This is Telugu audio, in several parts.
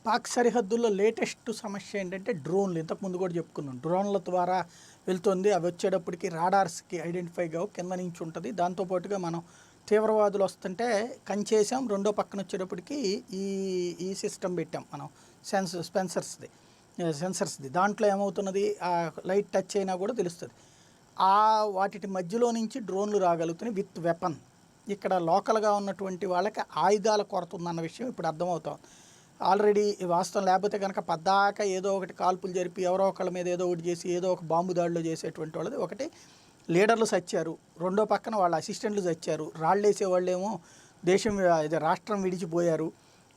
పాక్ సరిహద్దుల్లో లేటెస్ట్ సమస్య ఏంటంటే డ్రోన్లు. ఇంతకుముందు కూడా చెప్పుకున్నాం. డ్రోన్ల ద్వారా వెళ్తుంది. అవి వచ్చేటప్పటికి రాడార్స్కి ఐడెంటిఫై కావు, కింద నుంచి ఉంటుంది. దాంతోపాటుగా మనం తీవ్రవాదులు వస్తుంటే కంచేసాం, రెండో పక్కన వచ్చేటప్పటికి ఈ ఈ సిస్టమ్ పెట్టాం మనం, సెన్సర్స్ది. దాంట్లో ఏమవుతున్నది, ఆ లైట్ టచ్ అయినా కూడా తెలుస్తుంది. వాటి మధ్యలో నుంచి డ్రోన్లు రాగలుగుతున్నాయి విత్ వెపన్. ఇక్కడ లోకల్గా ఉన్నటువంటి వాళ్ళకి ఆయుధాల కొరత ఉందన్న విషయం ఇప్పుడు అర్థమవుతాం. ఆల్రెడీ వాస్తవం లేకపోతే కనుక పద్దాక ఏదో ఒకటి కాల్పులు జరిపి ఎవరో ఒకళ్ళ మీద ఏదో ఒకటి చేసి ఏదో ఒక బాంబు దాడిలో చేసేటువంటి వాళ్ళది. ఒకటి లీడర్లు చచ్చారు, రెండో పక్కన వాళ్ళ అసిస్టెంట్లు చచ్చారు, రాళ్ళు వేసేవాళ్ళేమో రాష్ట్రం విడిచిపోయారు,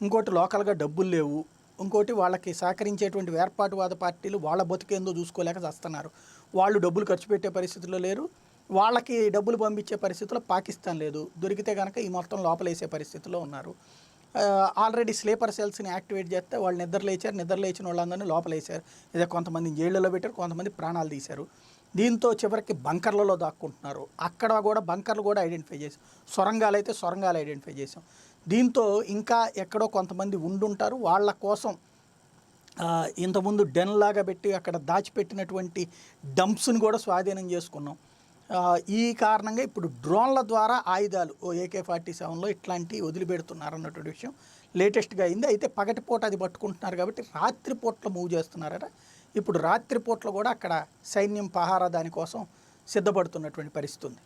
ఇంకోటి లోకల్గా డబ్బులు లేవు, ఇంకోటి వాళ్ళకి సహకరించేటువంటి వేర్పాటువాద పార్టీలు వాళ్ళ బతుకేందో చూసుకోలేక చేస్తున్నారు. వాళ్ళు డబ్బులు ఖర్చు పెట్టే పరిస్థితుల్లో లేరు, వాళ్ళకి డబ్బులు పంపించే పరిస్థితుల్లో పాకిస్తాన్ లేదు. దొరికితే కనుక ఈ మొత్తం లోపలేసే పరిస్థితిలో ఉన్నారు. ఆల్రెడీ స్లీపర్ సెల్స్ని యాక్టివేట్ చేస్తే వాళ్ళు నిద్ర లేచిన వాళ్ళందరినీ లోపలేసారు. ఇదే కొంతమంది జైళ్ళలో పెట్టారు, కొంతమంది ప్రాణాలు తీశారు. దీంతో చివరికి బంకర్లలో దాక్కుంటున్నారు. అక్కడ కూడా బంకర్లు కూడా ఐడెంటిఫై చేసాం, సొరంగాలు అయితే సొరంగాలు ఐడెంటిఫై చేసాం. దీంతో ఇంకా ఎక్కడో కొంతమంది ఉండుంటారు. వాళ్ళ కోసం ఇంతకుముందు డెన్ లాగా పెట్టి అక్కడ దాచిపెట్టినటువంటి డంప్స్ని కూడా స్వాధీనం చేసుకున్నాం. ఈ కారణంగా ఇప్పుడు డ్రోన్ల ద్వారా ఆయుధాలు AK-47లో ఇట్లాంటివి వదిలిపెడుతున్నారు అన్నటువంటి విషయం లేటెస్ట్గా అయింది. అయితే పగటిపూట అది పట్టుకుంటున్నారు కాబట్టి రాత్రిపూట్ల మూవ్ చేస్తున్నారట. ఇప్పుడు రాత్రిపూట్ల కూడా అక్కడ సైన్యం పహారా దానికోసం సిద్ధపడుతున్నటువంటి పరిస్థితి ఉంది.